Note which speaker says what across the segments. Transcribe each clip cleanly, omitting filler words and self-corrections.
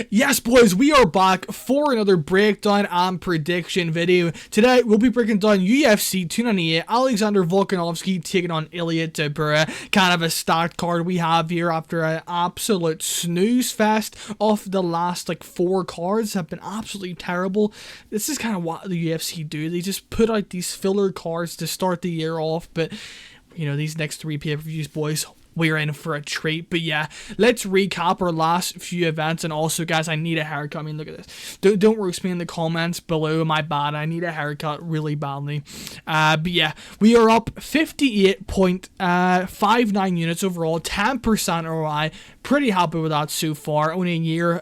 Speaker 1: Yes, boys, we are back for another breakdown and prediction video. Today, we'll be breaking down UFC 298, Alexander Volkanovski taking on Ilia Topuria. Kind of a stacked card we have here after an absolute snooze fest of the last, 4 cards have been absolutely terrible. This is kind of what the UFC do. They just put out these filler cards to start the year off, but, these next 3 pay-per-views, boys, we're in for a treat. But yeah, let's recap our last few events. And also, guys, I need a haircut. I mean, look at this. Don't roast me in the comments below. My bad. I need a haircut really badly. But yeah, we are up 58.59 units overall, 10% ROI. Pretty happy with that so far. Only a year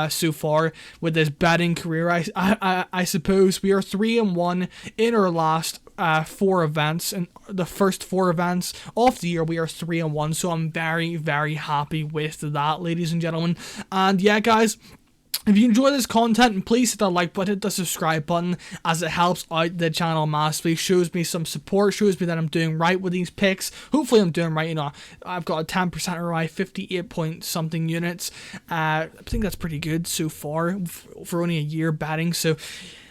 Speaker 1: so far with this betting career. I suppose we are 3-1 in our last 4 events, and the first 4 events of the year we are 3-1, so I'm very, very happy with that, ladies and gentlemen. And yeah, guys, if you enjoy this content, please hit that like button, hit the subscribe button, as it helps out the channel massively, shows me some support, shows me that I'm doing right with these picks. Hopefully I'm doing right. I've got a 10% ROI, 58 point something units. I think that's pretty good so far for only a year betting, so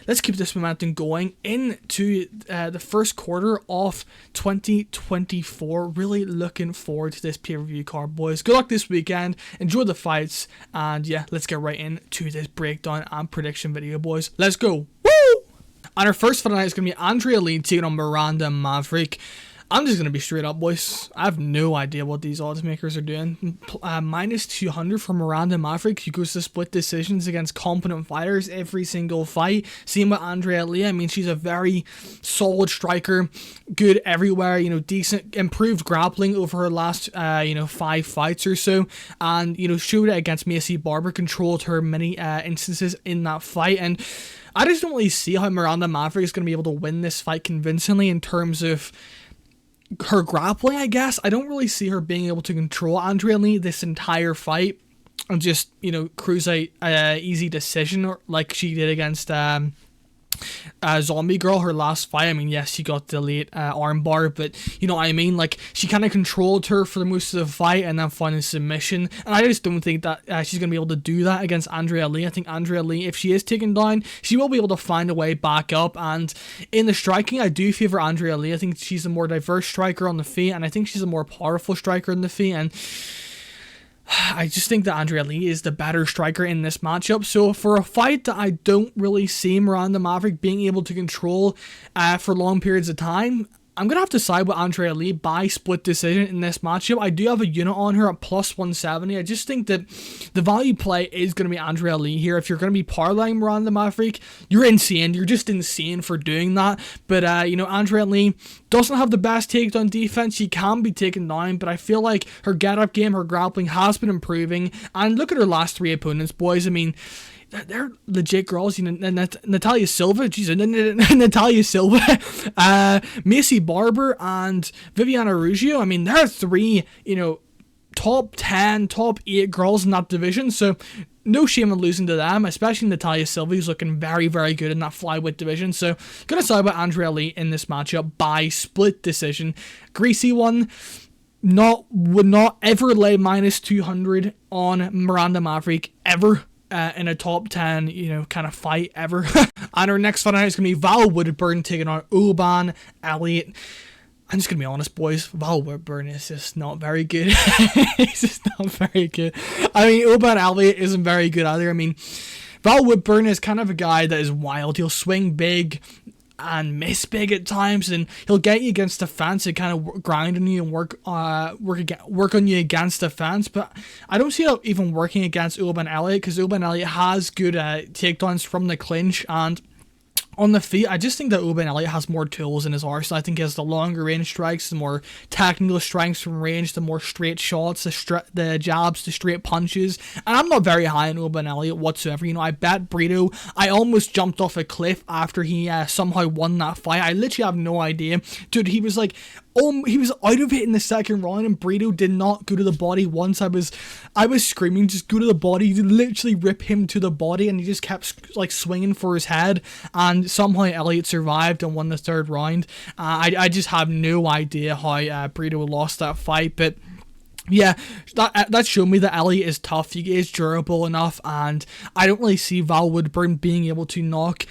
Speaker 1: let's keep this momentum going into the first quarter of 2024. Really looking forward to this pay-per-view card, boys. Good luck this weekend. Enjoy the fights. And yeah, let's get right into this breakdown and prediction video, boys. Let's go. Woo! And our first fight tonight is going to be Andrea taking on Miranda and Maverick. I'm just going to be straight up, boys. I have no idea what these odds makers are doing. Minus 200 for Miranda Maverick, who goes to split decisions against competent fighters every single fight. Same with Andrea Lee. I mean, she's a very solid striker, good everywhere, decent, improved grappling over her last, 5 fights or so. And, showed it against Macy Barber, controlled her many instances in that fight. And I just don't really see how Miranda Maverick is going to be able to win this fight convincingly in terms of her grappling, I guess. I don't really see her being able to control Andrea Lee this entire fight and just, cruise out easy decision like she did against Zombie Girl, her last fight. I mean, yes, she got the late armbar, but you know what I mean? She kind of controlled her for the most of the fight and then found a submission. And I just don't think that she's going to be able to do that against Andrea Lee. I think Andrea Lee, if she is taken down, she will be able to find a way back up. And in the striking, I do favor Andrea Lee. I think she's a more diverse striker on the feet, and I think she's a more powerful striker on the feet. And I just think that Andrea Lee is the better striker in this matchup. So for a fight that I don't really see Miranda Maverick being able to control for long periods of time, I'm going to have to side with Andrea Lee by split decision in this matchup. I do have a unit on her at plus 170. I just think that the value play is going to be Andrea Lee here. If you're going to be parlaying Miranda Maverick, you're insane. You're just insane for doing that. But, Andrea Lee doesn't have the best takedown defense. She can be taken down, but I feel like her get-up game, her grappling has been improving. And look at her last 3 opponents, boys. I mean, they're legit girls. Natalia Silva, Natalia Silva, Macy Barber, and Viviana Rogerio. I mean, there are 3, top 10, top 8 girls in that division. So no shame in losing to them, especially Natalia Silva, who's looking very, very good in that flyweight division. So gonna side with Andrea Lee in this matchup by split decision. Greasy one. Would not ever lay minus 200 on Miranda Maverick ever. In a top 10, kind of fight ever. And our next fight is going to be Val Woodburn taking on Oban Elliot. I'm just going to be honest, boys. Val Woodburn is just not very good. He's just not very good. I mean, Oban Elliot isn't very good either. I mean, Val Woodburn is kind of a guy that is wild. He'll swing big and miss big at times, and he'll get you against the fence and kind of grind on you and work on you against the fence. But I don't see it even working against Oban Elliot, because Oban Elliot has good takedowns from the clinch, and on the feet, I just think that Oban Elliot has more tools in his arsenal. I think he has the longer range strikes, the more technical strikes from range, the more straight shots, the jabs, the straight punches. And I'm not very high on Oban Elliot whatsoever. I bet Brito. I almost jumped off a cliff after he somehow won that fight. I literally have no idea. Dude, he was he was out of it in the second round, and Brito did not go to the body once. I was screaming, just go to the body. You literally rip him to the body, and he just kept swinging for his head, and somehow Elliot survived and won the 3rd round. I just have no idea how Brito lost that fight, but Yeah, that showed me that Elliot is tough, he is durable enough, and I don't really see Val Woodburn being able to knock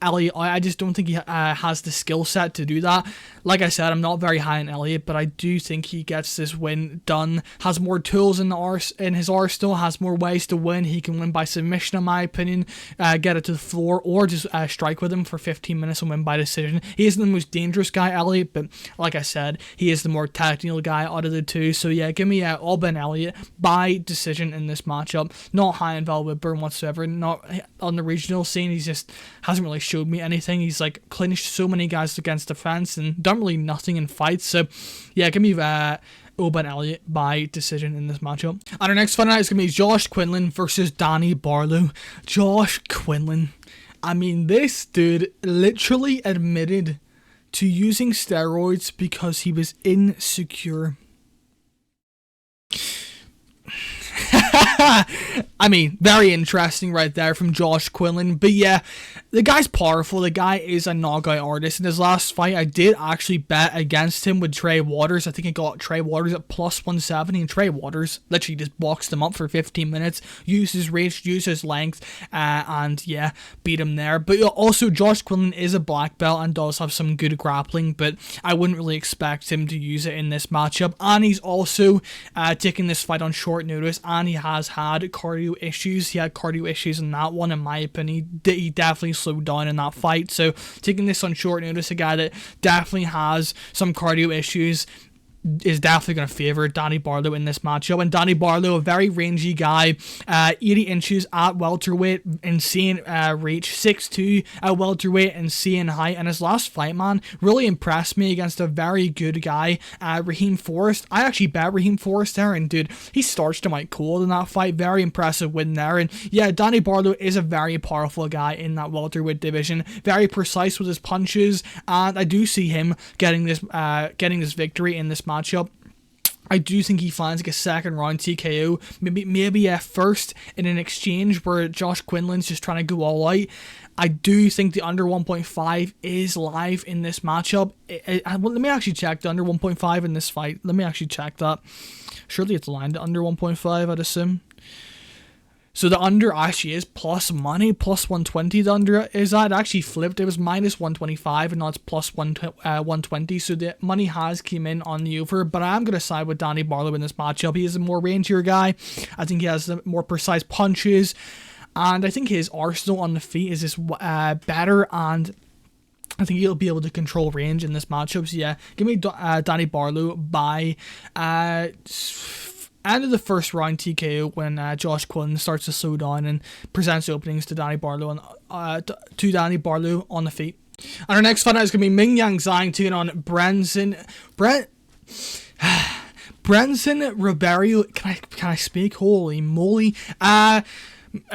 Speaker 1: Elliot. I just don't think he has the skill set to do that. Like I said, I'm not very high on Elliot, but I do think he gets this win done, has more tools in his arsenal, has more ways to win. He can win by submission, in my opinion, get it to the floor, or just strike with him for 15 minutes and win by decision. He isn't the most dangerous guy, Elliot, but like I said, he is the more technical guy out of the two. So yeah, give me Oban Elliot by decision in this matchup. Not high on Val Woodburn whatsoever. Not on the regional scene. He just hasn't really showed me anything. He's like clinched so many guys against the fence and done really nothing in fights. So yeah, give me Oban Elliot by decision in this matchup. And our next fight night is going to be Josh Quinlan versus Danny Barlow. Josh Quinlan. I mean, this dude literally admitted to using steroids because he was insecure. I mean, very interesting right there from Josh Quinlan. But yeah, the guy's powerful. The guy is a knockout artist. In his last fight, I did actually bet against him with Trey Waters. I think I got Trey Waters at plus 170, and Trey Waters literally just boxed him up for 15 minutes, used his reach, used his length, and yeah, beat him there. But also, Josh Quinlan is a black belt and does have some good grappling, but I wouldn't really expect him to use it in this matchup. And he's also taking this fight on short notice, and he has had cardio issues. He had cardio issues in that one, in my opinion. He definitely slowed down in that fight. So taking this on short notice, a guy that definitely has some cardio issues, is definitely going to favour Danny Barlow in this matchup. And Danny Barlow, a very rangy guy, 80 inches at welterweight, insane reach, 6'2" at welterweight, insane height. And his last fight, man, really impressed me against a very good guy, Raheem Forrest. I actually bet Raheem Forrest there, and dude, he starched him out cold in that fight. Very impressive win there. And yeah, Danny Barlow is a very powerful guy in that welterweight division, very precise with his punches, and I do see him getting this victory in this matchup. I do think he finds like a second round TKO, maybe a first in an exchange where Josh Quinlan's just trying to go all out. I do think the under 1.5 is live in this matchup. Let me actually check the under 1.5 in this fight. Let me actually check that. Surely it's aligned to under 1.5, I'd assume. So the under actually is plus money, plus 120 the under is that. It actually flipped. It was minus 125 and now it's plus 120. So the money has came in on the over, but I am going to side with Danny Barlow in this matchup. He is a more rangier guy. I think he has the more precise punches, and I think his arsenal on the feet is just better, and I think he'll be able to control range in this matchup. So yeah, give me Danny Barlow by end of the first round TKO when Josh Quinlan starts to slow down and presents openings to Danny Barlow on the feet. And our next fight is going to be Mingyang Zhang taking on Brendson. Brendson Riberio. Can I speak? Holy moly! I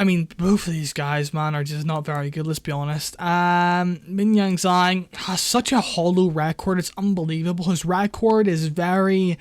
Speaker 1: mean, both of these guys, man, are just not very good, let's be honest. Mingyang Zhang has such a hollow record, it's unbelievable. His record is very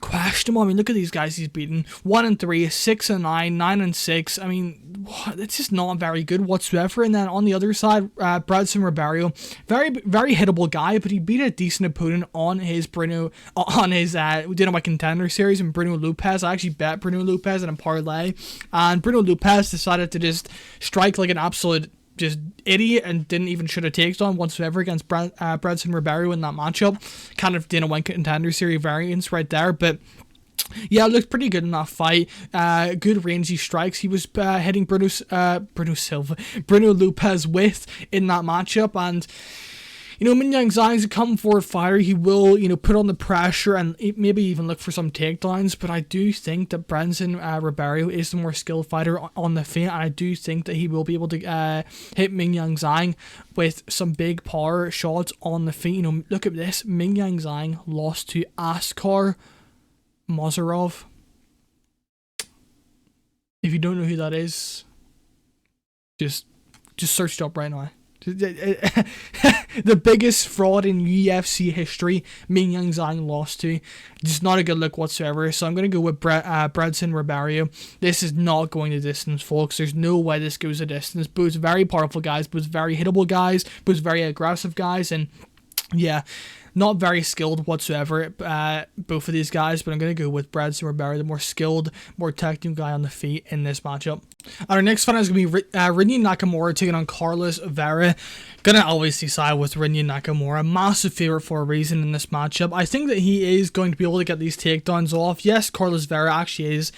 Speaker 1: questionable. I mean, look at these guys he's beaten. 1-3, 6-9, 9-6. I mean, it's just not very good whatsoever. And then on the other side, Brendson Riberio, very, very hittable guy, but he beat a decent opponent on his Dynamite Contender Series, and Bruno Lopez. I actually bet Bruno Lopez in a parlay, and Bruno Lopez decided to just strike like an absolute just idiot and didn't even shoot a takedown whatsoever against Brendson Riberio in that matchup. Kind of Dynamite Contender Series variance right there, but yeah, it looked pretty good in that fight. Good rangy strikes he was hitting Bruno Lopez with in that matchup. And you know, Mingyang Zhang is a come forward fighter. He will, you know, put on the pressure and maybe even look for some takedowns. But I do think that Brendson Riberio is the more skilled fighter on the feet, and I do think that he will be able to hit Mingyang Zhang with some big power shots on the feet. You know, look at this. Mingyang Zhang lost to Askar Mozarov. If you don't know who that is, just search it up right now. The biggest fraud in UFC history, Mingyang Zhang lost to. Just not a good look whatsoever. So I'm going to go with Brendson Riberio. This is not going the distance, folks. There's no way this goes the distance. Both very powerful guys, both very hittable guys, both very aggressive guys, and yeah, Not very skilled whatsoever, both of these guys, but I'm going to go with Brendson Riberio, the more skilled, more technical guy on the feet in this matchup. Our next fight is going to be Rinya Nakamura taking on Carlos Vera. Gonna obviously side with Rinya Nakamura. Massive favorite for a reason in this matchup. I think that he is going to be able to get these takedowns off. Yes, Carlos Vera actually is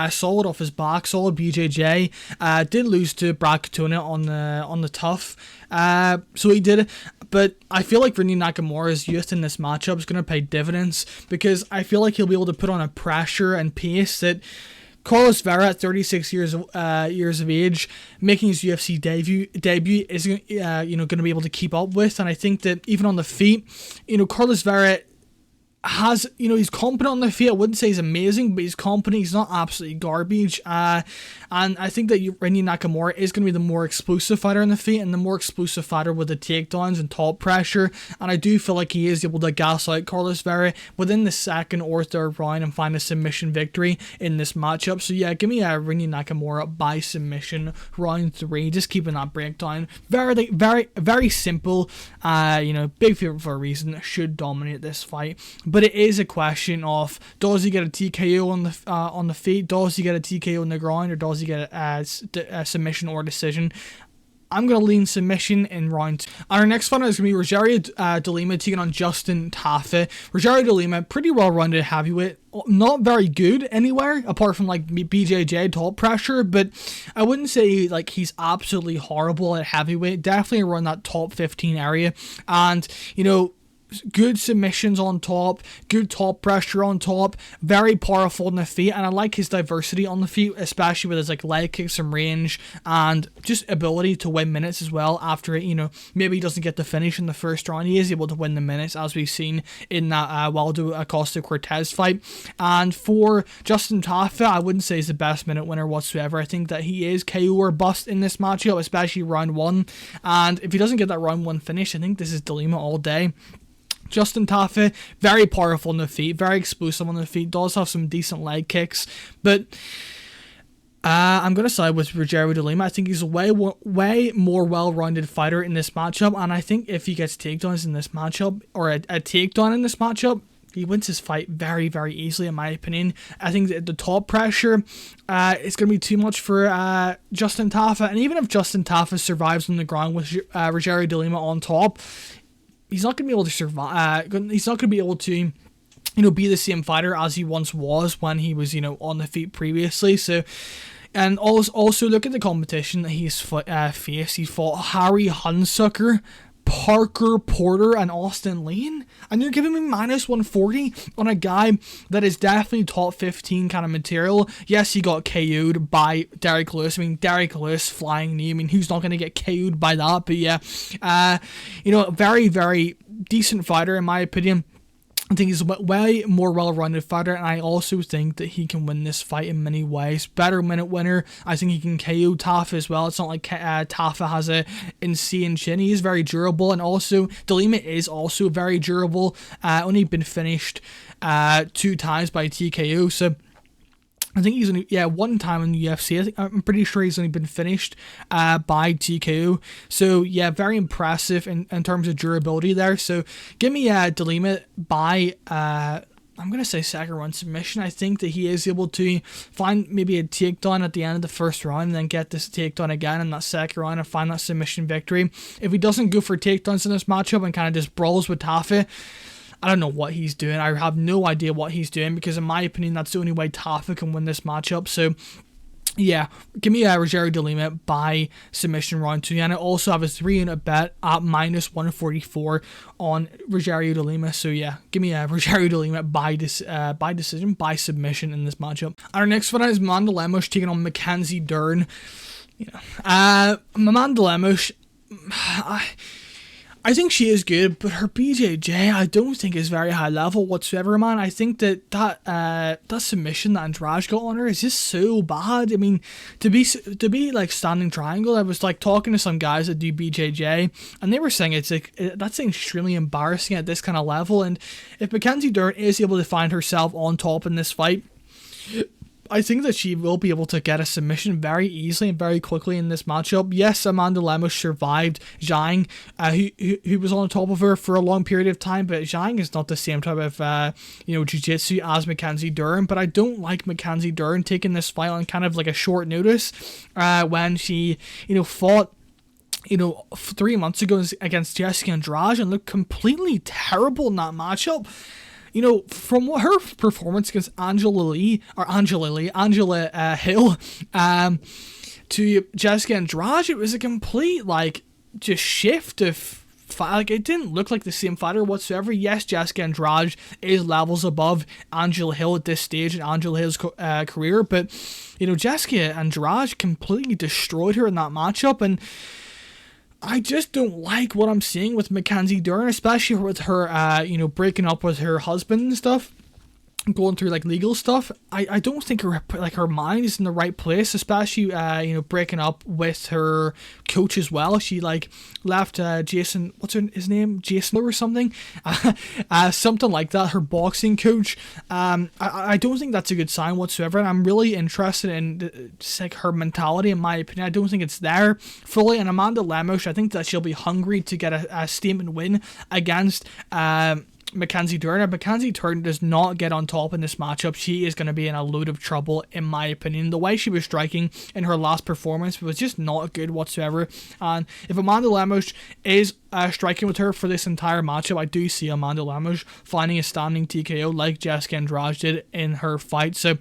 Speaker 1: solid off his back, solid BJJ. Did lose to Brad Katona on the tough. So he did, but I feel like Rinya Nakamura's youth in this matchup is going to pay dividends, because I feel like he'll be able to put on a pressure and pace that Carlos Vera, at 36 years of age, making his UFC debut isn't going to be able to keep up with. And I think that even on the feet, Carlos Vera has, he's competent on the feet. I wouldn't say he's amazing, but he's competent. He's not absolutely garbage. And I think that Rinya Nakamura is going to be the more explosive fighter on the feet, and the more explosive fighter with the takedowns and top pressure. And I do feel like he is able to gas out Carlos Vera within the second or third round and find a submission victory in this matchup. So yeah, give me Rinya Nakamura by submission, round 3. Just keeping that breakdown very, very, very simple. Big favorite for a reason. Should dominate this fight. But it is a question of, does he get a TKO on the feet? Does he get a TKO on the ground? Or does he get a submission or decision? I'm going to lean submission in round 2. Our next fight is going to be Rogerio de Lima taking on Justin Tafa. Rogerio de Lima, pretty well-rounded heavyweight. Not very good anywhere, apart from like BJJ top pressure, but I wouldn't say like he's absolutely horrible at heavyweight. Definitely around that top 15 area. And, good submissions on top, good top pressure on top, very powerful on the feet, and I like his diversity on the feet, especially with his like leg kicks and range, and just ability to win minutes as well. After it, maybe he doesn't get the finish in the first round, he is able to win the minutes, as we've seen in that Waldo Acosta Cortez fight. And for Justin Tafa, I wouldn't say he's the best minute winner whatsoever. I think that he is KO or bust in this matchup, especially round 1, and if he doesn't get that round 1 finish, I think this is de Lima all day. Justin Tafa, very powerful on the feet, very explosive on the feet, does have some decent leg kicks, but I'm going to side with Rogerio de Lima. I think he's a way more well-rounded fighter in this matchup, and I think if he gets takedowns in this matchup, or a takedown in this matchup, he wins his fight very, very easily, in my opinion. I think that the top pressure is going to be too much for Justin Tafa, and even if Justin Tafa survives on the ground with Rogerio de Lima on top, he's not going to be able to survive. He's not going to be able to, be the same fighter as he once was when he was, on the feet previously. So, and also look at the competition that he's faced. He fought Harry Hunsucker, Parker Porter, and Austin Lane, and you're giving me minus 140 on a guy that is definitely top 15 kind of material. Yes, he got KO'd by Derek Lewis. Derek Lewis flying knee. Who's not going to get KO'd by that? But yeah, very, very decent fighter in my opinion. I think he's a way more well-rounded fighter, and I also think that he can win this fight in many ways. Better minute winner. I think he can KO Tafa as well. It's not like Tafa has a insane chin. He is very durable, and also de Lima is also very durable. Only been finished 2 times by TKO, so I think he's only, one time in the UFC. I'm pretty sure he's only been finished by TKO. So yeah, very impressive in terms of durability there. So give me de Lima by I'm going to say second round submission. I think that he is able to find maybe a takedown at the end of the first round, and then get this takedown again in that second round and find that submission victory. If he doesn't go for takedowns in this matchup and kind of just brawls with Tafa, I don't know what he's doing. I have no idea what he's doing, because in my opinion, that's the only way Tafa can win this matchup. So yeah, give me Rogerio de Lima by submission round 2. And I also have a 3-unit bet at minus 144 on Rogerio de Lima. So yeah, give me Rogerio de Lima by decision, by submission in this matchup. Our next fight is Miranda Lemos taking on Mackenzie Dern. Miranda Lemos, I think she is good, but her BJJ I don't think is very high level whatsoever, man. I think that submission that Andrade got on her is just so bad. To be like standing triangle, I was like talking to some guys that do BJJ, and they were saying it's like that's extremely embarrassing at this kind of level. And if Mackenzie Dern is able to find herself on top in this fight, I think that she will be able to get a submission very easily and very quickly in this matchup. Yes, Amanda Lemos survived Zhang, who was on top of her for a long period of time, but Zhang is not the same type of jiu-jitsu as Mackenzie Dern. But I don't like Mackenzie Dern taking this fight on kind of like a short notice when she fought 3 months ago against Jessica Andrade and looked completely terrible in that matchup. From what her performance against Angela Hill to Jessica Andrade, it was a complete just shift of fight. It didn't look like the same fighter whatsoever. Yes, Jessica Andrade is levels above Angela Hill at this stage in Angela Hill's career, but Jessica Andrade completely destroyed her in that matchup, and I just don't like what I'm seeing with Mackenzie Dern, especially with her, breaking up with her husband and stuff, going through legal stuff. I don't think her mind is in the right place, especially breaking up with her coach as well. She left Jason, what's his name, Jason or something, something like that, her boxing coach. I don't think that's a good sign whatsoever, and I'm really interested in her mentality. In my opinion, I don't think it's there fully. And Amanda Lemos, I think that she'll be hungry to get a statement win against Mackenzie Dern. If Mackenzie Dern does not get on top in this matchup, she is going to be in a load of trouble, in my opinion. The way she was striking in her last performance was just not good whatsoever, and if Amanda Lemos is striking with her for this entire matchup, I do see Amanda Lemos finding a standing TKO like Jessica Andrade did in her fight. So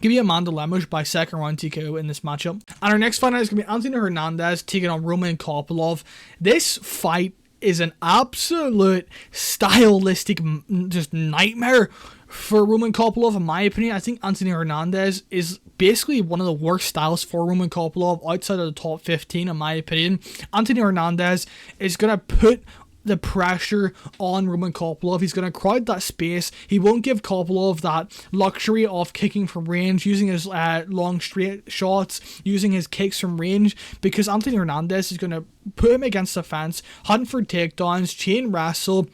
Speaker 1: give you Amanda Lemos by second round TKO in this matchup. And our next fight is going to be Anthony Hernandez taking on Roman Kopylov. This fight is an absolute stylistic just nightmare for Roman Kopylov, in my opinion. I think Anthony Hernandez is basically one of the worst styles for Roman Kopylov outside of the top 15, in my opinion. Anthony Hernandez is going to put the pressure on Roman Kopylov. He's going to crowd that space. He won't give Kopylov that luxury of kicking from range, using his long straight shots, using his kicks from range, because Anthony Hernandez is going to put him against the fence, hunt for takedowns, chain wrestle,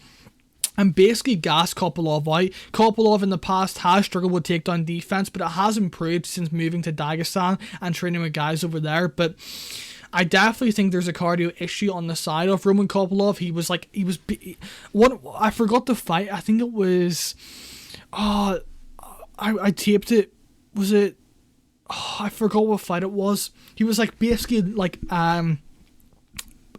Speaker 1: and basically gas Kopylov out. Kopylov in the past has struggled with takedown defense, but it has improved since moving to Dagestan and training with guys over there. But I definitely think there's a cardio issue on the side of Roman Kopylov. I forgot the fight. I think it was, I taped it. Was it, I forgot what fight it was. He was basically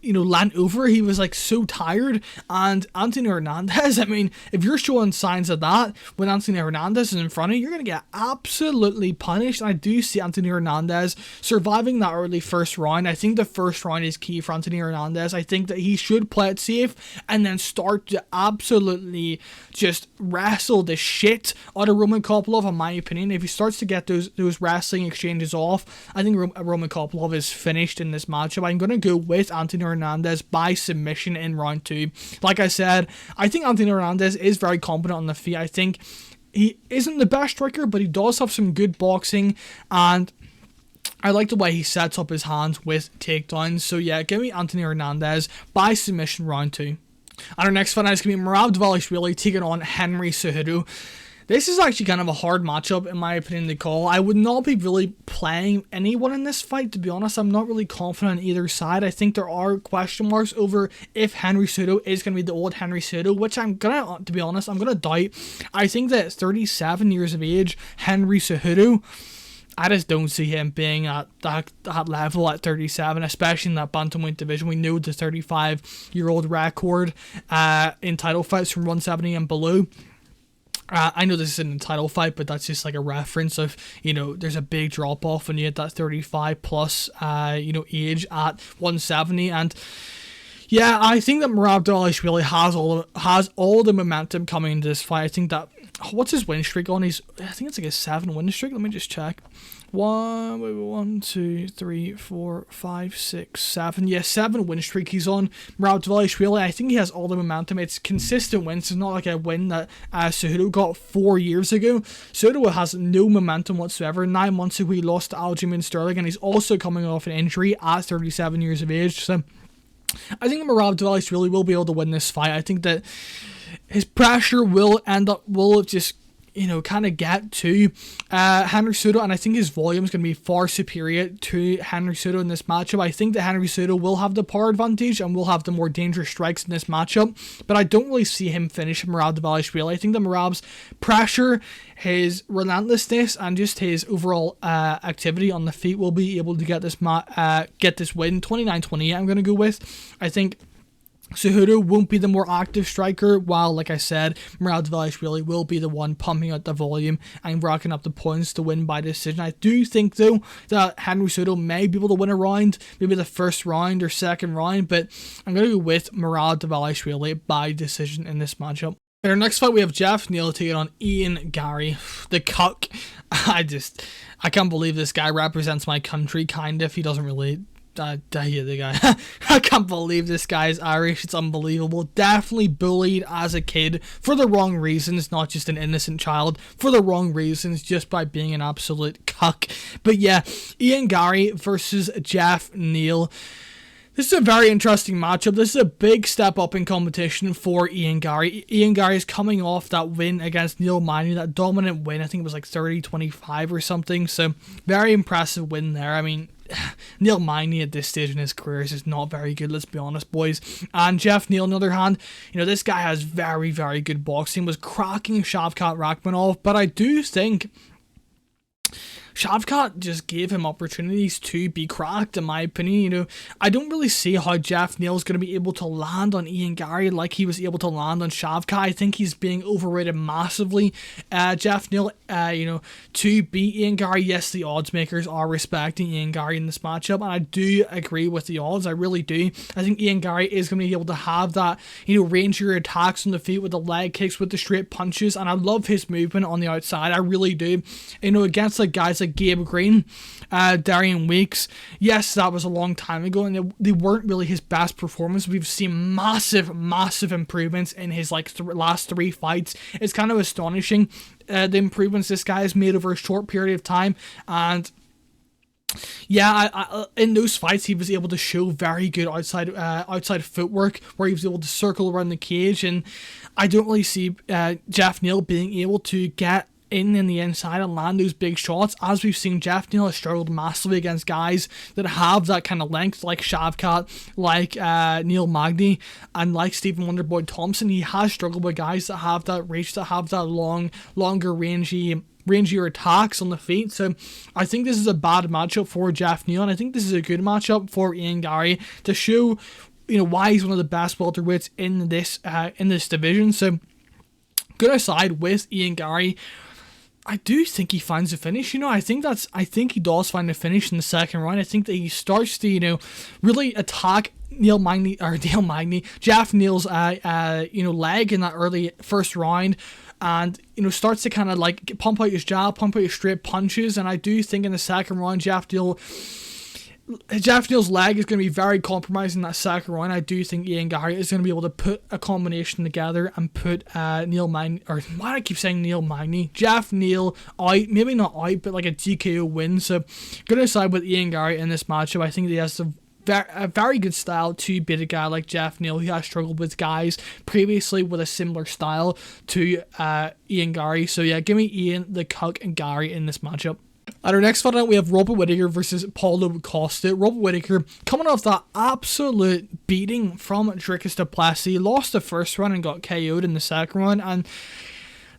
Speaker 1: land over. He was so tired, and Anthony Hernandez, I mean, if you're showing signs of that when Anthony Hernandez is in front of you, you're going to get absolutely punished. And I do see Anthony Hernandez surviving that early first round. I think the first round is key for Anthony Hernandez. I think that he should play it safe and then start to absolutely just wrestle the shit out of Roman Kopylov, in my opinion. If he starts to get those wrestling exchanges off, I think Roman Kopylov is finished in this matchup. I'm going to go with Anthony Hernandez by submission in round 2. Like I said, I think Anthony Hernandez is very competent on the feet. I think he isn't the best striker, but he does have some good boxing, and I like the way he sets up his hands with takedowns. So yeah, give me Anthony Hernandez by submission round 2. And our next fight is going to be Merab Dvalishvili taking on Henry Cejudo. This is actually kind of a hard matchup, in my opinion, to call. I would not be really playing anyone in this fight, to be honest. I'm not really confident on either side. I think there are question marks over if Henry Cejudo is going to be the old Henry Cejudo, which to be honest, I'm going to doubt. I think that 37 years of age, Henry Cejudo, I just don't see him being at that level at 37, especially in that bantamweight division. We know the 35-year-old record in title fights from 170 and below. I know this isn't a title fight, but that's just a reference of, there's a big drop off when you hit that 35 plus, age at 170. And yeah, I think that Merab Dvalishvili has all the momentum coming into this fight. I think that, what's his win streak on? I think it's a 7 win streak. Let me just check. 1, 2, 3, 4, 5, 6, 7. Yeah, 7 win streak he's on. Merab Dvalishvili, I think he has all the momentum. It's consistent wins. It's not like a win that Cejudo got 4 years ago. Cejudo has no momentum whatsoever. 9 months ago, he lost to Aljamain Sterling, and he's also coming off an injury at 37 years of age. So I think Merab Dvalishvili will be able to win this fight. I think that his pressure will just kind of get to Henry Cejudo, and I think his volume is going to be far superior to Henry Cejudo in this matchup. I think that Henry Cejudo will have the power advantage and will have the more dangerous strikes in this matchup, but I don't really see him finish Merab Dvalishvili. I think that Merab's pressure, his relentlessness, and just his overall activity on the feet will be able to get this win. 29-28 I'm going to go with. I think Cejudo won't be the more active striker, while, like I said, Miranda Dvalishvili will be the one pumping out the volume and racking up the points to win by decision. I do think, though, that Henry Cejudo may be able to win a round, maybe the first round or second round, but I'm going to go with Miranda Dvalishvili by decision in this matchup. In our next fight, we have Geoff Neal taking on Ian Garry, the cuck. I can't believe this guy represents my country, kind of. He doesn't really... I hate the guy. I can't believe this guy is Irish. It's unbelievable. Definitely bullied as a kid for the wrong reasons, not just an innocent child, for the wrong reasons, just by being an absolute cuck. But yeah, Ian Garry versus Geoff Neal. This is a very interesting matchup. This is a big step up in competition for Ian Garry. Ian Garry is coming off that win against Neal Magny, that dominant win. I think it was like 30-25 or something. So very impressive win there. I mean, Neal Magny at this stage in his career is just not very good, let's be honest, boys. And Geoff Neal, on the other hand, this guy has very, very good boxing, was cracking Shavkat Rakhmonov, but I do think Shavkat just gave him opportunities to be cracked, in my opinion. I don't really see how Geoff Neal is going to be able to land on Ian Garry like he was able to land on Shavkat. I think he's being overrated massively. Geoff Neal, to beat Ian Garry, yes, the odds makers are respecting Ian Garry in this matchup, and I do agree with the odds. I really do. I think Ian Garry is going to be able to have that, rangier attacks on the feet with the leg kicks, with the straight punches, and I love his movement on the outside. I really do. Against like guys like Gabe Green, Darian Weeks, yes, that was a long time ago, and they weren't really his best performance. We've seen massive improvements in his last 3 fights. It's kind of astonishing the improvements this guy has made over a short period of time, and yeah, in those fights he was able to show very good outside footwork, where he was able to circle around the cage, and I don't really see Geoff Neal being able to get in the inside and land those big shots. As we've seen, Geoff Neal has struggled massively against guys that have that kind of length, like Shavkat, like Neal Magny, and like Stephen Wonderboy Thompson. He has struggled with guys that have that reach, that have that longer rangier attacks on the feet. So I think this is a bad matchup for Geoff Neal, and I think this is a good matchup for Ian Garry to show why he's one of the best welterweights in this division. So good aside with Ian Garry, I do think he finds a finish. I think he does find a finish in the second round. I think that he starts to, really attack Geoff Neal's, leg in that early first round, and starts to kind of like pump out his jab, pump out his straight punches. And I do think in the second round, Geoff Neal's leg is going to be very compromised in that second round. I do think Ian Garry is going to be able to put a combination together and put Neal Magny, or why do I keep saying Neal Magny? Geoff Neal out, maybe not out, but like a TKO win. So going to side with Ian Garry in this matchup. I think he has a very good style to beat a guy like Geoff Neal, who has struggled with guys previously with a similar style to Ian Garry. So yeah, give me Ian the Cuck and Garry in this matchup. At our next fight, we have Robert Whittaker versus Paulo Costa. Robert Whittaker, coming off that absolute beating from Dricus du Plessis, lost the first round and got KO'd in the second round, and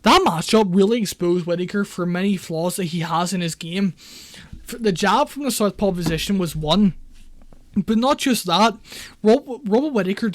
Speaker 1: that matchup really exposed Whittaker for many flaws that he has in his game. The jab from the southpaw position was one, but not just that. Robert Whittaker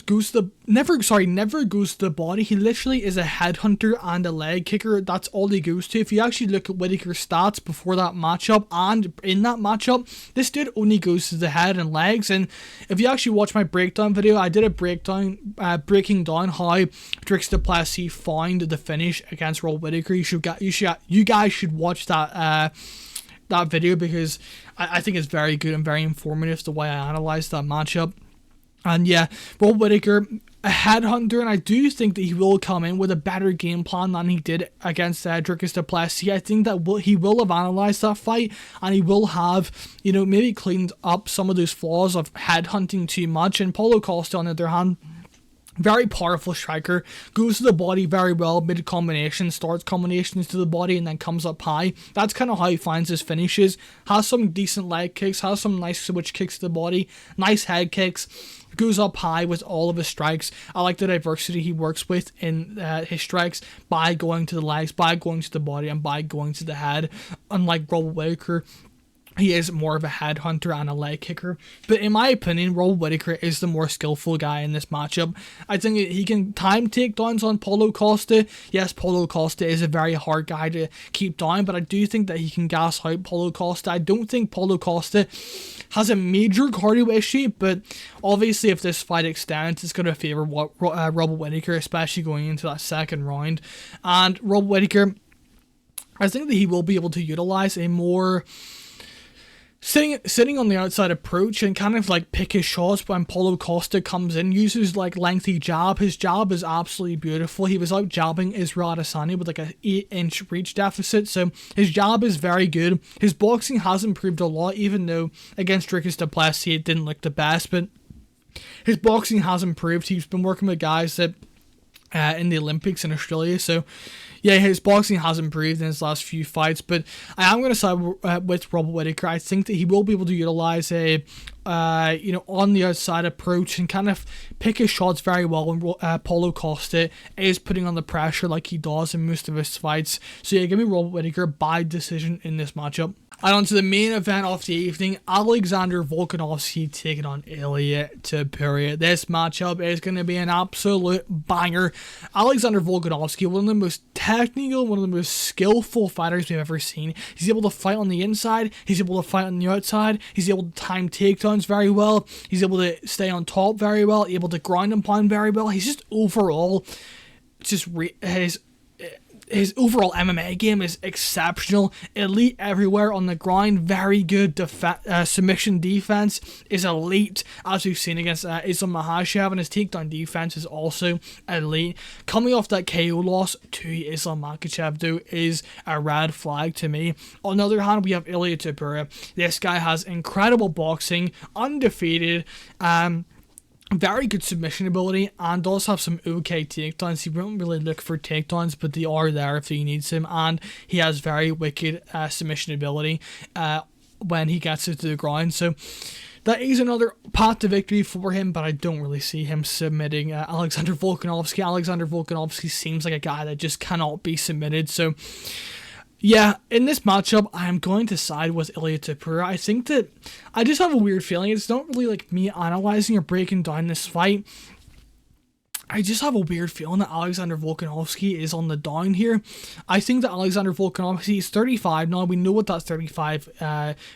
Speaker 1: never goes to the body. He literally is a headhunter and a leg kicker. That's all he goes to. If you actually look at Whittaker's stats before that matchup and in that matchup, this dude only goes to the head and legs. And if you actually watch my breakdown video, I did a breakdown breaking down how Dricus du Plessis found the finish against Robert Whittaker. You guys should watch that video, because I think it's very good and very informative the way I analyzed that matchup. And yeah, Robert Whittaker, a headhunter, and I do think that he will come in with a better game plan than he did against Dricus du Plessis. I think that he will have analysed that fight, and he will have, maybe cleaned up some of those flaws of headhunting too much. And Paulo Costa, on the other hand, Very powerful striker, goes to the body very well, mid-combination, starts combinations to the body and then comes up high. That's kind of how he finds his finishes. Has some decent leg kicks, has some nice switch kicks to the body, nice head kicks, goes up high with all of his strikes. I like the diversity he works with in his strikes by going to the legs, by going to the body, and by going to the head. Unlike Whittaker, he is more of a headhunter and a leg kicker. But in my opinion, Whittaker is the more skillful guy in this matchup. I think he can time takedowns on Paulo Costa. Yes, Paulo Costa is a very hard guy to keep down, but I do think that he can gas out Paulo Costa. I don't think Paulo Costa has a major cardio issue, but obviously if this fight extends, it's going to favour Whittaker, especially going into that second round. And Whittaker, I think that he will be able to utilise a more sitting on the outside approach and kind of like pick his shots when Paulo Costa comes in, uses like lengthy jab. His jab is absolutely beautiful. He was out jabbing Israel Adesanya with like a 8-inch reach deficit, so his jab is very good. His boxing has improved a lot, even though against Dricus du Plessis it didn't look the best, but his boxing has improved. He's been working with guys that in the Olympics in Australia, so yeah, his boxing has improved in his last few fights, but I am going to side with Whittaker. I think that he will be able to utilize a on the outside approach and kind of pick his shots very well when Paulo Costa is putting on the pressure like he does in most of his fights. So yeah, give me Whittaker by decision in this matchup. And on to the main event of the evening, Alexander Volkanovski taking on Ilia Topuria. This matchup is going to be an absolute banger. Alexander Volkanovski, one of the most technical, one of the most skillful fighters we've ever seen. He's able to fight on the inside, he's able to fight on the outside, he's able to time takedowns very well, he's able to stay on top very well, able to grind and pound very well. He's just overall, his overall MMA game is exceptional. Elite everywhere on the ground. Very good submission defense is elite, as we've seen against Islam Makhachev, and his takedown defense is also elite. Coming off that KO loss to Islam Makhachev, though, is a red flag to me. On the other hand, we have Ilia Topuria. This guy has incredible boxing, undefeated, very good submission ability, and does have some okay takedowns. He won't really look for takedowns, but they are there if he needs him, and he has very wicked submission ability when he gets it to the ground. So that is another path to victory for him, but I don't really see him submitting Alexander Volkanovski. Alexander Volkanovski seems like a guy that just cannot be submitted. So yeah, in this matchup, I am going to side with Ilia Topuria. I think that I just have a weird feeling. It's not really like me analyzing or breaking down this fight. I just have a weird feeling that Alexander Volkanovski is on the down here. I think that Alexander Volkanovski is 35 now. We know what that 35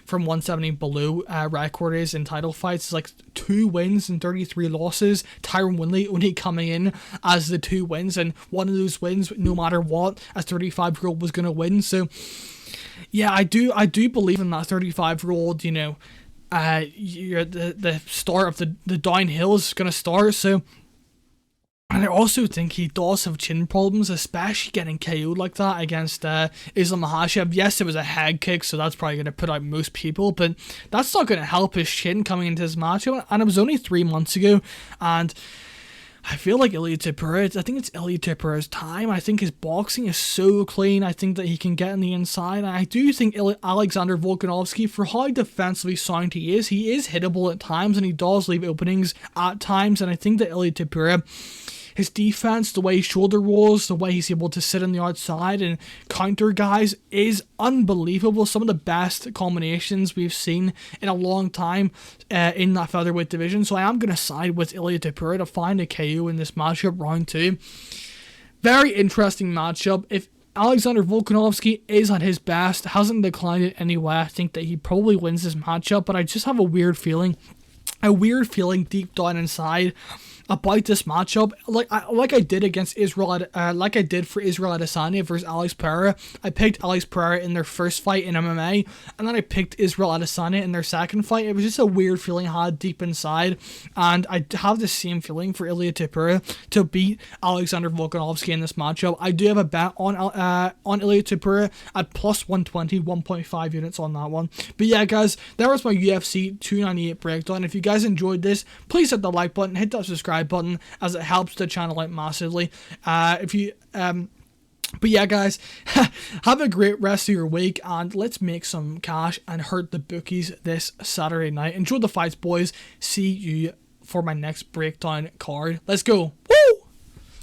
Speaker 1: from 170 below record is in title fights. It's like 2 wins and 33 losses. Tyron Woodley only coming in as the 2 wins, and one of those wins, no matter what, a 35-year-old was going to win. So yeah, I do believe in that 35-year-old, you're the start of the downhill is going to start. So, and I also think he does have chin problems, especially getting KO'd like that against Islam Makhachev. Yes, it was a head kick, so that's probably going to put out most people, but that's not going to help his chin coming into this matchup. And it was only 3 months ago, and I feel like Ilia Topuria, I think it's Ilia Topuria's time. I think his boxing is so clean. I think that he can get on the inside. And I do think Alexander Volkanovski, for how defensively sound he is hittable at times, and he does leave openings at times. And I think that Ilia Topuria, his defense, the way he shoulder rolls, the way he's able to sit on the outside and counter guys is unbelievable. Some of the best combinations we've seen in a long time in that featherweight division. So I am going to side with Ilia Topuria to find a KO in this matchup, round 2. Very interesting matchup. If Alexander Volkanovski is at his best, hasn't declined it anyway, I think that he probably wins this matchup, but I just have a weird feeling deep down inside about this matchup, like I did against Israel, like I did for Israel Adesanya versus Alex Pereira. I picked Alex Pereira in their first fight in MMA, and then I picked Israel Adesanya in their second fight. It was just a weird feeling I had deep inside, and I have the same feeling for Ilia Topuria to beat Alexander Volkanovski in this matchup. I do have a bet on Ilia Topuria at plus 120, 1.5 units on that one. But yeah, guys, that was my UFC 298 breakdown. If you guys enjoyed this, please hit the like button, hit that subscribe subscribe button, as it helps the channel out massively. But yeah, guys, have a great rest of your week, and let's make some cash and hurt the bookies this Saturday night. Enjoy the fights, boys. See you for my next breakdown card. Let's go. Woo!